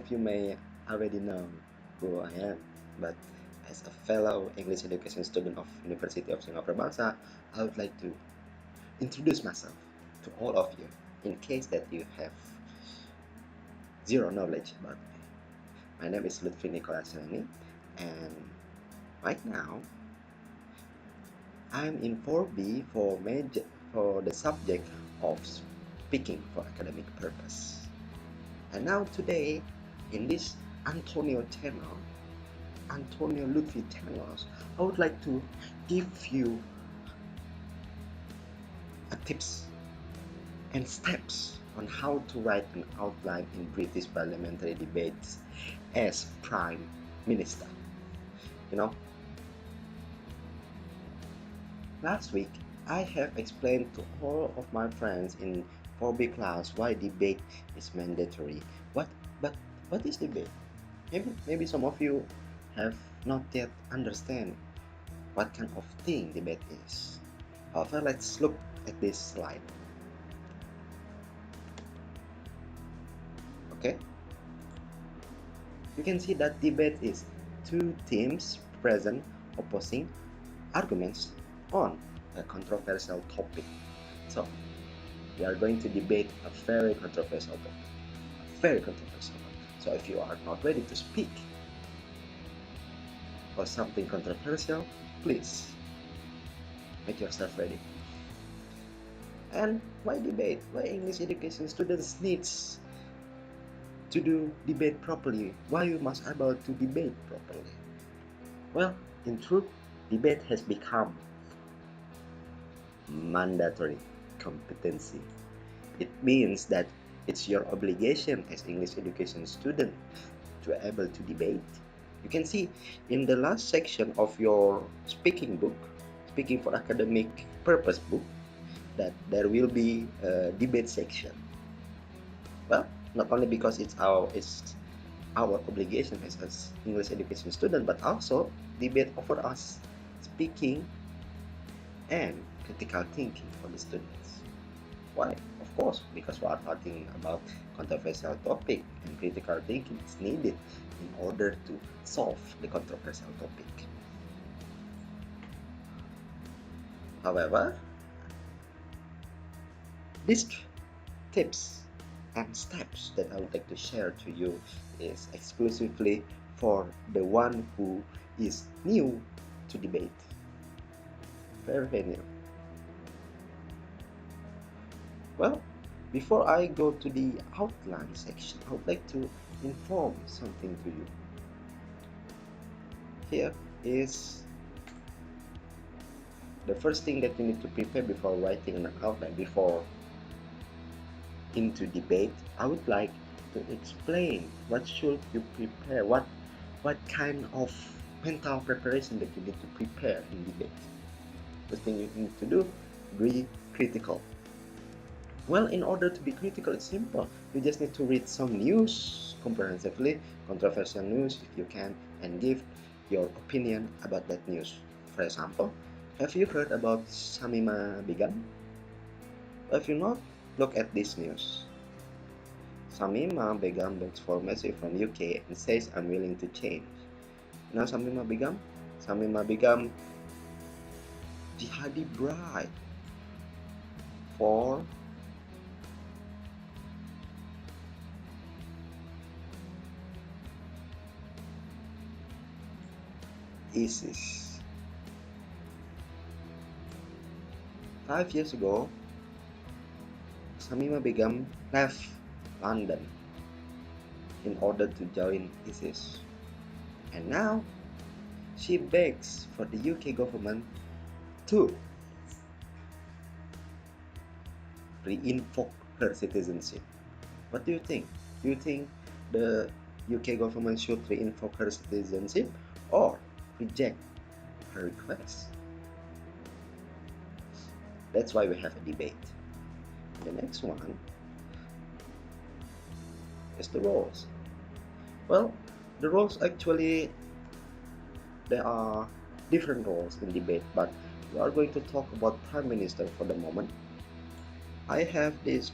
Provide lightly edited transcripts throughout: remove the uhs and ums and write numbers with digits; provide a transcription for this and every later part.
of you may already know who I am, but as a fellow English education student of University of Singapore Bangsa, I would like to introduce myself to all of you in case that you have zero knowledge about me. My name is Luthfi Nicola Sereni, and right now I'm in 4B for the subject of speaking for academic purpose. And now today, in this Antonio Luthfi channels, I would like to give you tips and steps on how to write an outline in British parliamentary debates as Prime Minister. Last week, I have explained to all of my friends in 4B class why debate is mandatory. But what is debate? Maybe some of you have not yet understand what kind of thing debate is. However, let's look at this slide. Okay? You can see that debate is two teams present opposing arguments on a controversial topic. So, we are going to debate a very controversial topic. So if you are not ready to speak for something controversial, please make yourself ready. And why debate? Why English education students needs to do debate properly? Why you must able to debate properly? Well, in truth, debate has become mandatory competency. It means that it's your obligation as English education student to be able to debate. You can see in the last section of your speaking book, speaking for academic purpose book, that there will be a debate section. Well, not only because it's our obligation as English education student, but also debate offer us speaking and critical thinking for the students. Why? Of course, because we are talking about controversial topic, and critical thinking is needed in order to solve the controversial topic. However, these tips and steps that I would like to share to you is exclusively for the one who is new to debate. Very new. Well, before I go to the outline section, I would like to inform something to you. Here is the first thing that you need to prepare before writing an outline, before into debate. I would like to explain what should you prepare, what kind of mental preparation that you need to prepare in debate. First thing you need to do, be critical. Well, in order to be critical, it's simple. You just need to read some news comprehensively, controversial news if you can, and give your opinion about that news. For example, have you heard about Shamima Begum? If you not, look at this news. Shamima Begum looks for message from UK and says, "I'm willing to change." Now Shamima Begum jihadi bride for ISIS. 5 years ago, Shamima Begum left London in order to join ISIS, and now she begs for the UK government to reinvoke her citizenship. What do you think? Do you think the UK government should reinvoke her citizenship or reject her request? That's why we have a debate. The next one is the roles. Well, the roles actually, there are different roles in debate, but we are going to talk about Prime Minister for the moment. I have this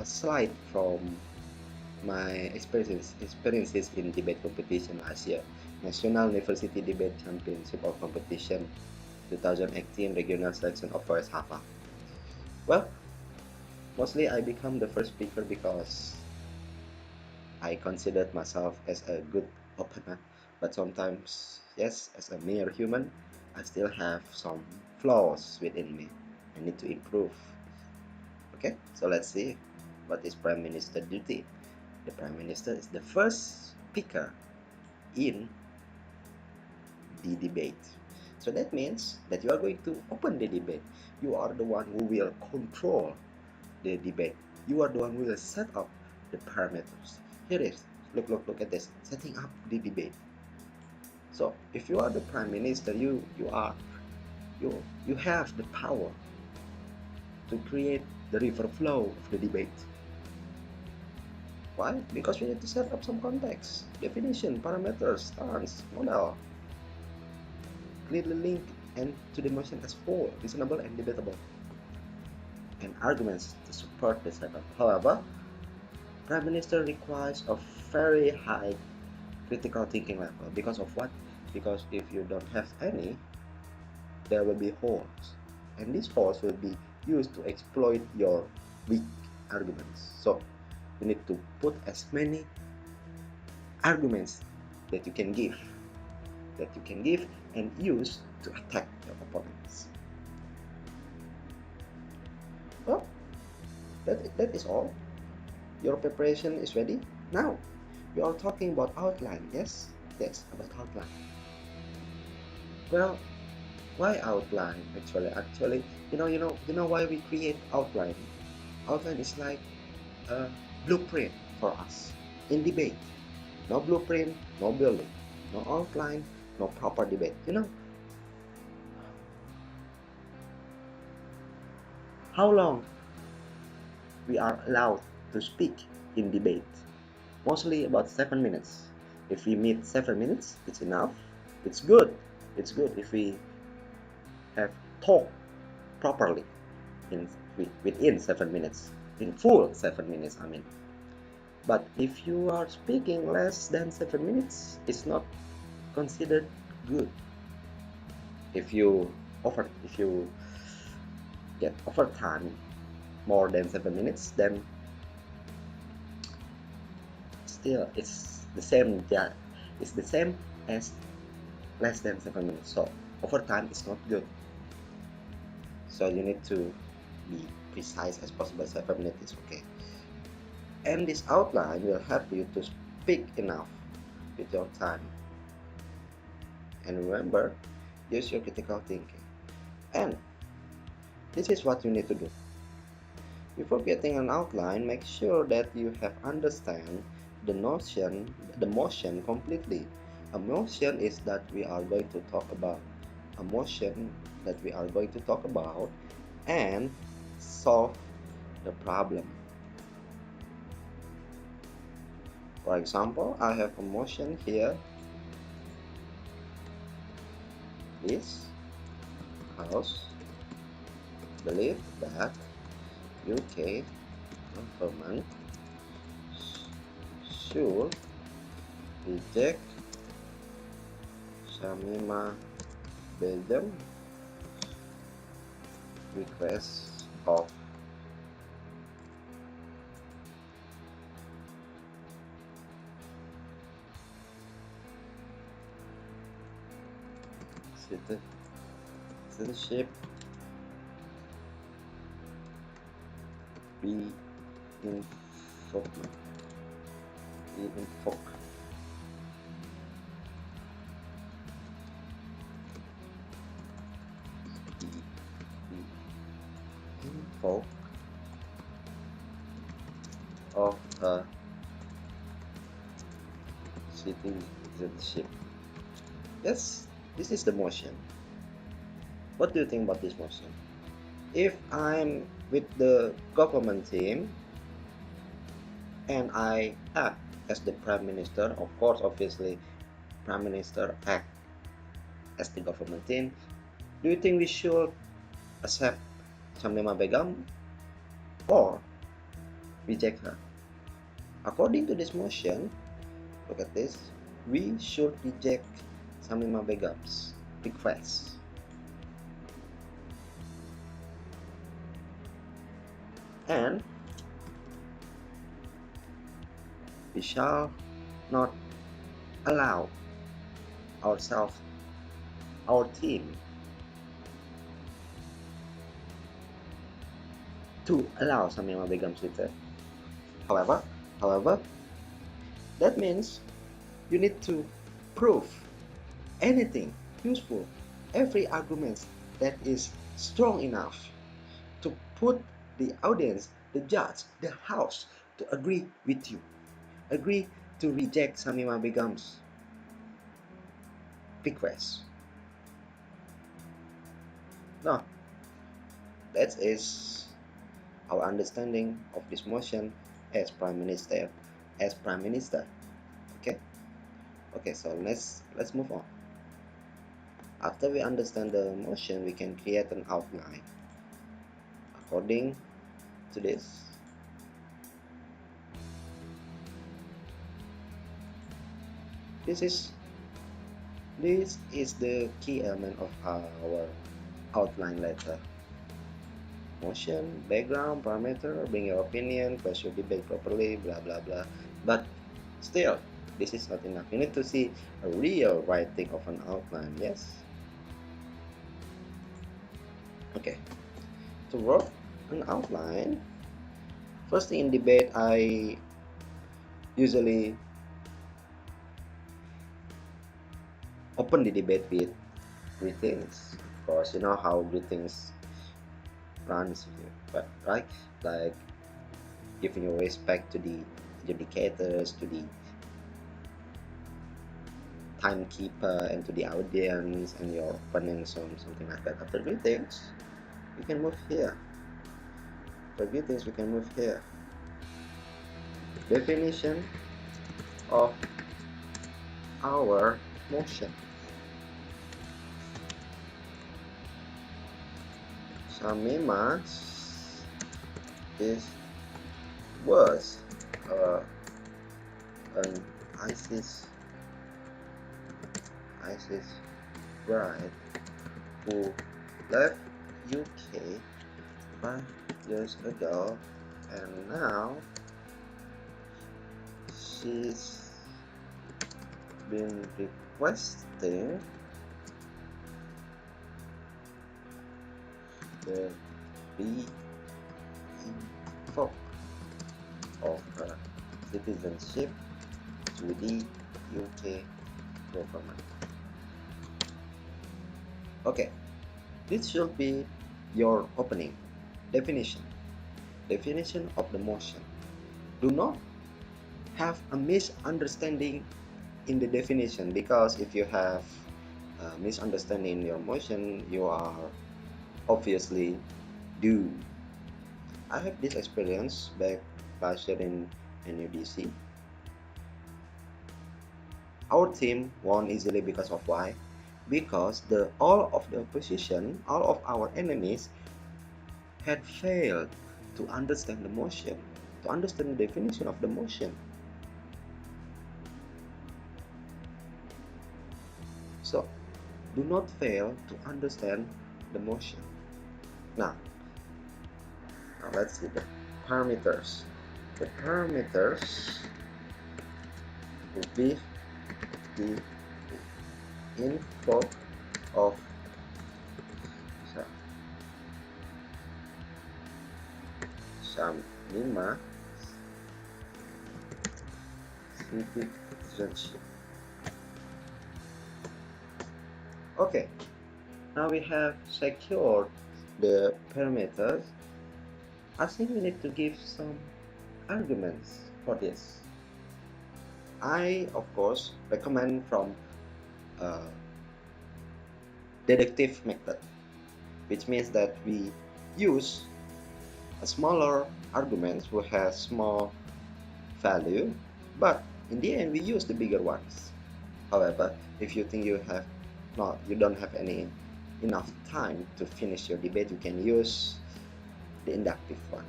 slide from my experiences in debate competition last year. National University Debate Championship or Competition 2018 Regional Selection of Forest Hava. Well, mostly I become the first speaker because I considered myself as a good opener, but sometimes, yes, as a mere human, I still have some flaws within me. I need to improve. Okay, so let's see what is Prime Minister duty. The Prime Minister is the first speaker in the debate. So that means that you are going to open the debate. You are the one who will control the debate. You are the one who will set up the parameters. Here is, look at this, setting up the debate. So if you are the Prime Minister, you have the power to create the river flow of the debate. Why? Because we need to set up some context, definition, parameters, stance, model, clearly link and to the motion as whole, reasonable and debatable, and arguments to support the setup. However, Prime Minister requires a very high critical thinking level. Because of what? Because if you don't have any, there will be holes, and these holes will be used to exploit your weak arguments. So you need to put as many arguments that you can give and use to attack your opponents. Well, that is all. Your preparation is ready. Now we are talking about outline. Yes, about outline. Well, why outline? Actually, you know why we create outline. Outline is like a blueprint for us in debate. No blueprint, no building, no outline, no proper debate. How long we are allowed to speak in debate? Mostly about 7 minutes. If we meet 7 minutes, it's enough. It's good. It's good if we have talked properly within 7 minutes, in full 7 minutes, I mean. But if you are speaking less than 7 minutes, it's not considered good. If you get overtime more than 7 minutes, then still it's the same. Yeah, it's the same as less than 7 minutes. So overtime is not good. So you need to be precise as possible. 7 minutes is okay. And this outline will help you to speak enough with your time. And remember, use your critical thinking. And this is what you need to do. Before getting an outline, make sure that you have understand the motion completely. A motion is that we are going to talk about. A motion that we are going to talk about and solve the problem. For example, I have a motion here. This House believe that UK government should reject Shamima Begum request of citizenship be invoked. Invoke of a citizenship. Yes, this is the motion. What do you think about this motion? If I'm with the government team and I act as the Prime Minister, of course, obviously, Prime Minister act as the government team, do you think we should accept Shamima Begum or reject her? According to this motion, look at this, we should reject Samima Begum's request. And we shall not allow ourselves, our team, to allow Samima Begum's return. However, that means you need to prove anything useful, every argument that is strong enough to put the audience, the judge, the house to agree with you, agree to reject Samima Begum's request. Now, that is our understanding of this motion as Prime Minister. Okay, so let's move on. After we understand the motion, we can create an outline according to this. This is the key element of our outline letter. Motion, background, parameter, bring your opinion, question debate properly, blah blah blah. But still, this is not enough. You need to see a real writing of an outline. Yes. Okay. To work an outline, first thing in debate, I usually open the debate with greetings. Of course, you know how greetings runs here, but right, like giving your respect to the adjudicators, to the timekeeper, and to the audience and your opponents, or something like that. After greetings, we can move here. Definition of our motion. Samima was an ISIS bride who left UK 5 years ago, and now she's been requesting the re-invoke of her citizenship to the UK government. Okay, this should be your opening definition of the motion. Do not have a misunderstanding in the definition, because if you have a misunderstanding in your motion, you are obviously doomed. I have this experience back last year in NUDC. Our team won easily because of why? Because all of the opposition, all of our enemies had failed to understand the motion, to understand the definition of the motion. So, do not fail to understand the motion. Now let's see the parameters. The parameters will be the info of Samima citizenship. Okay, now we have secured the parameters. I think we need to give some arguments for this. I, of course, recommend from deductive method, which means that we use a smaller arguments who has small value, but in the end we use the bigger ones. However, if you think you don't have enough time to finish your debate, you can use the inductive one.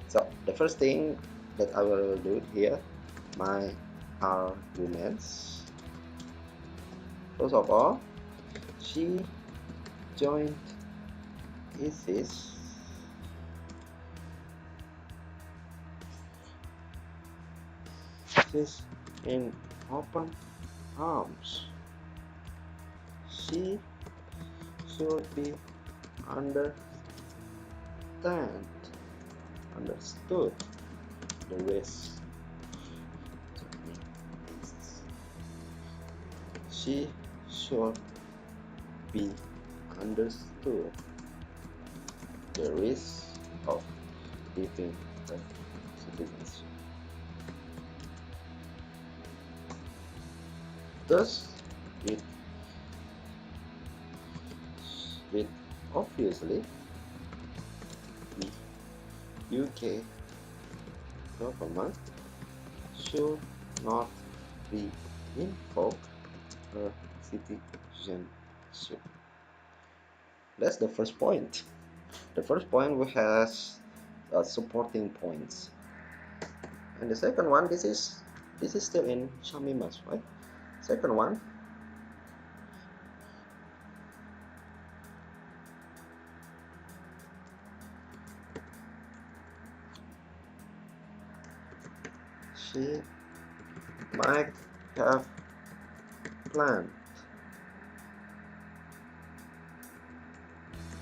So the first thing that I will do here, my arguments. First of all, she joined ISIS in open arms. She should be understood the risk. She should be understood the risk of giving the citizenship. Thus, it obviously the UK government should not be invoked her citizenship. That's the first point. The first point we has supporting points, and the second one, this is still in Shamimas, right? Second one, she might have planned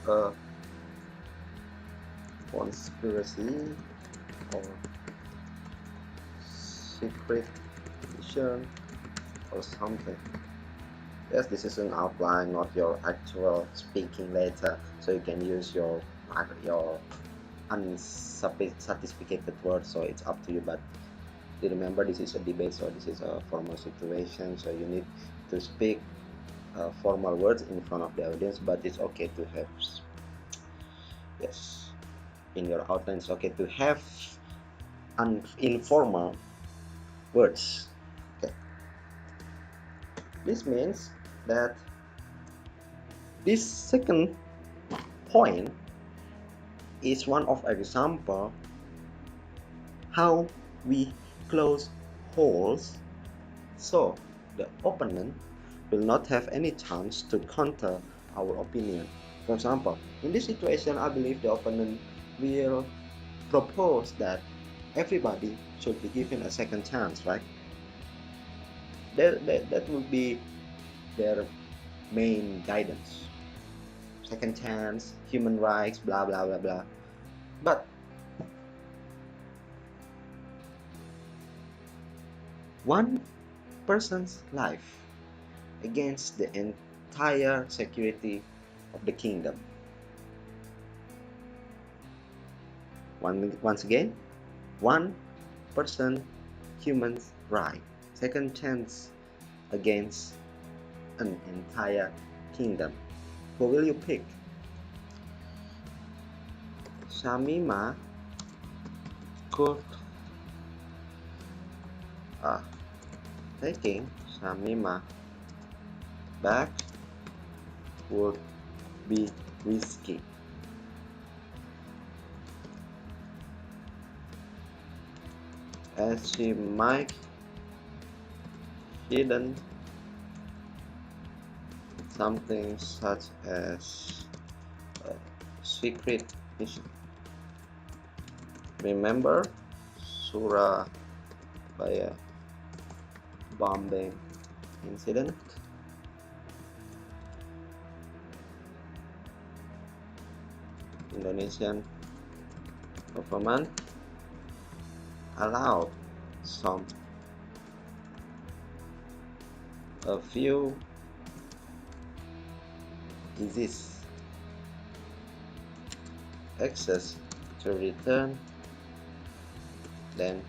a conspiracy or secret mission or something. Yes, this is an outline, not your actual speaking later, so you can use your unsophisticated words, so it's up to you. But remember, this is a debate, so this is a formal situation, so you need to speak formal words in front of the audience, but it's okay to have, yes, in your outline it's okay to have informal words. Okay, this means that this second point is one of example how we close holes so the opponent will not have any chance to counter our opinion. For example, in this situation, I believe the opponent will propose that everybody should be given a second chance, right? That would be their main guidance. Second chance, human rights, blah blah blah blah. But one person's life against the entire security of the kingdom. Once again, one person, human's right, second chance against an entire kingdom. Who will you pick? Shamima could taking Shamima back would be risky. As she might hidden something such as a secret mission. Remember Surabaya bombing incident? Indonesian government allowed a few ISIS access to return, then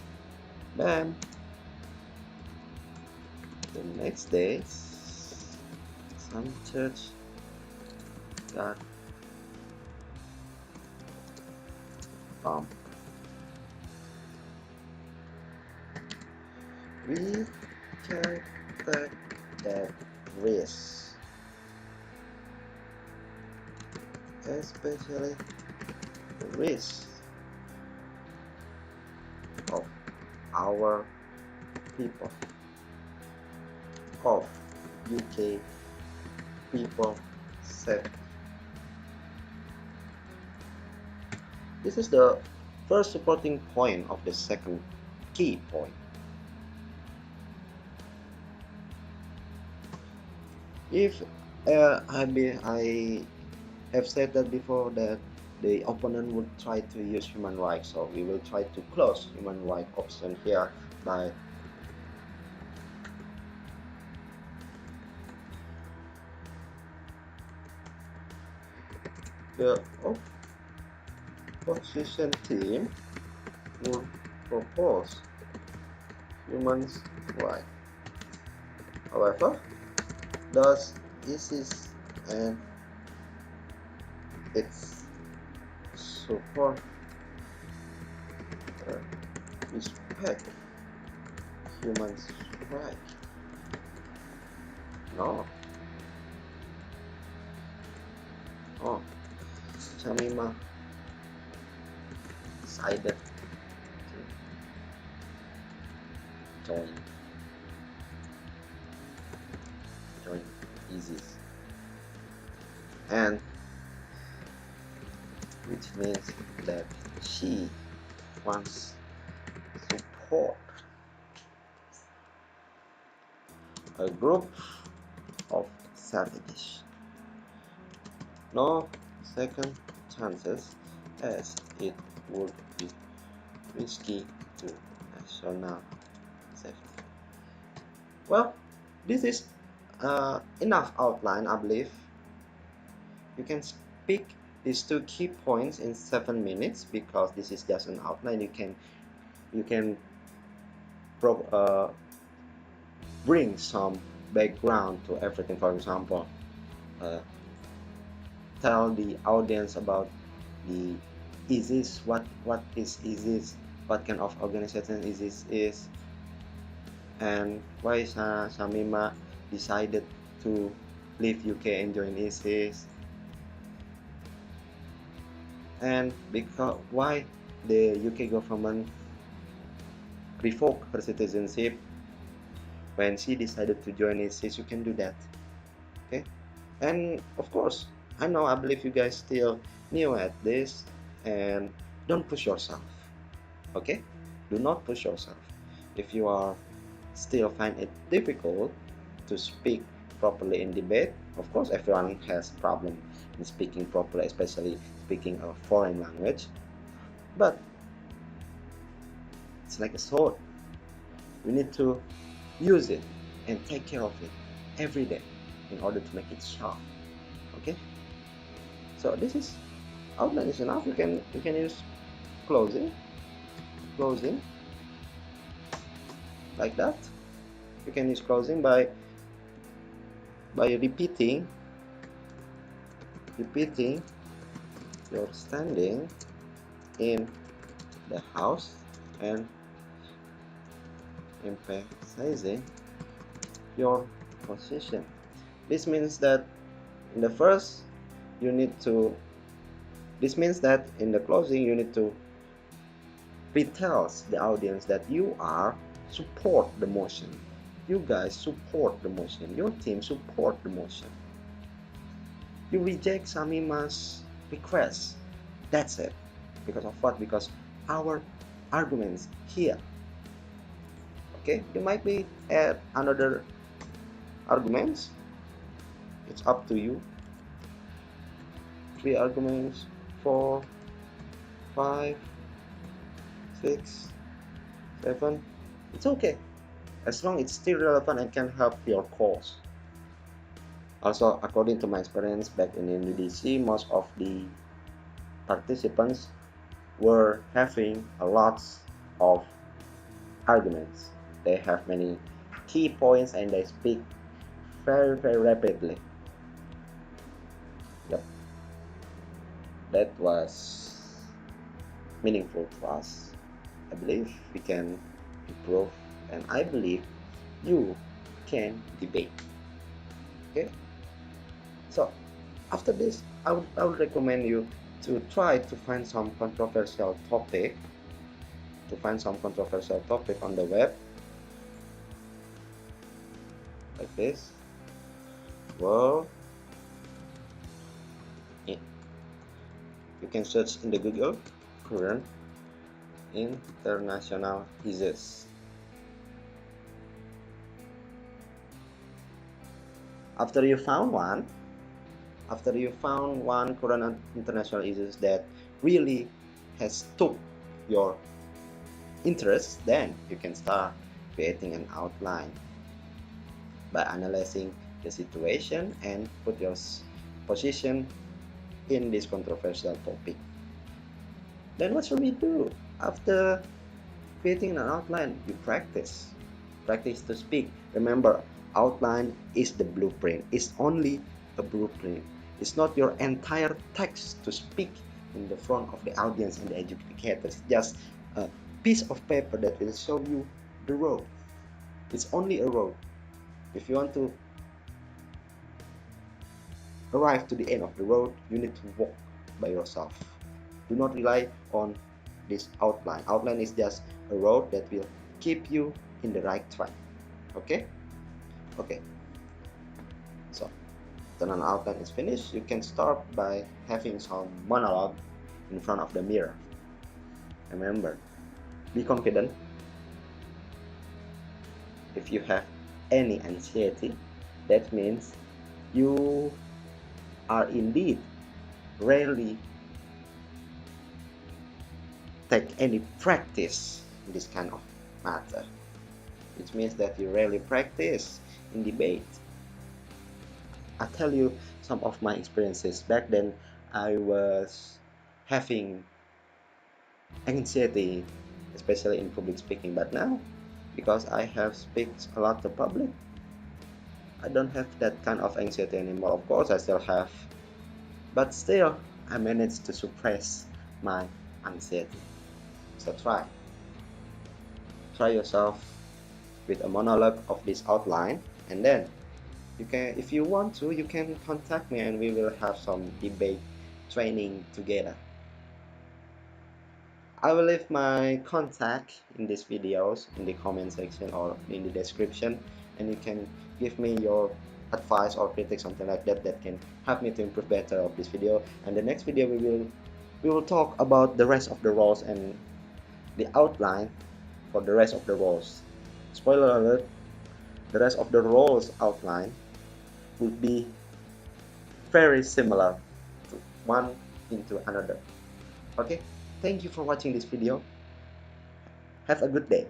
bam, the next day some church got bombed. We can take that risk, especially the risk of our people of UK people said. This is the first supporting point of the second key point. If I have said that before, that the opponent would try to use human rights, so we will try to close human rights option here by the opposition team would propose human rights. However, does ISIS and its support respect human rights? No. Oh, Shamima decided to join ISIS, and which means that she wants support a group of savages. No second chances, as it would be risky to national safety. Well, this is enough outline, I believe. You can speak these two key points in 7 minutes because this is just an outline. You can bring some background to everything. For example, tell the audience about the ISIS, what is ISIS, what kind of organization ISIS is, and why Shamima decided to leave UK and join ISIS, and because why the UK government revoked her citizenship when she decided to join ISIS. You can do that, okay? And of course, I believe you guys still new at this, and don't push yourself, okay? Do not push yourself. If you are still find it difficult to speak properly in debate, of course everyone has problem in speaking properly, especially speaking a foreign language, but it's like a sword. We need to use it and take care of it every day in order to make it sharp, okay? So this is outline is enough. You can use closing like that. You can use closing by repeating your standing in the house and emphasizing your position. This means that in the first you need to, this means that in the closing you need to retell the audience that you are support the motion. You guys support the motion. Your team support the motion. You reject Shamima's request. That's it. Because of what? Because our arguments here. Okay, you might be add another arguments. It's up to you. 3 arguments, 4, 5, 6, 7. It's okay, as long it's still relevant and can help your cause. Also, according to my experience back in UDC, most of the participants were having a lot of arguments. They have many key points and they speak very rapidly. Yep, that was meaningful to us. I believe we can improve, and I believe you can debate. Okay, so after this I would recommend you to try to find some controversial topic to find some controversial topic on the web, like this. Well, you can search in the Google current international issues. After you found one current international issues that really has took your interest, then you can start creating an outline by analyzing the situation and put your position in this controversial topic. Then what should we do? After creating an outline, you practice to speak. Remember, outline is the blueprint. It's only a blueprint. It's not your entire text to speak in the front of the audience and the educators. It's just a piece of paper that will show you the road. It's only a road. If you want to arrive to the end of the road, you need to walk by yourself. Do not rely on this outline. Outline is just a road that will keep you in the right track. Okay? So then an outline is finished, you can start by having some monologue in front of the mirror. Remember, be confident. If you have any anxiety, that means you are indeed rarely take any practice in this kind of matter. It means that you rarely practice in debate. I tell you some of my experiences. Back then, I was having anxiety, especially in public speaking. But now, because I have speak a lot to public, I don't have that kind of anxiety anymore. Of course, I still have, but still, I managed to suppress my anxiety. So try yourself with a monologue of this outline, and then you can, if you want to, you can contact me and we will have some debate training together. I will leave my contact in these videos in the comment section or in the description, and you can give me your advice or critique, something like that, that can help me to improve better of this video. And the next video we will talk about the rest of the roles and the outline for the rest of the roles. Spoiler alert, the rest of the roles outline will be very similar to one into another. Okay, thank you for watching this video. Have a good day.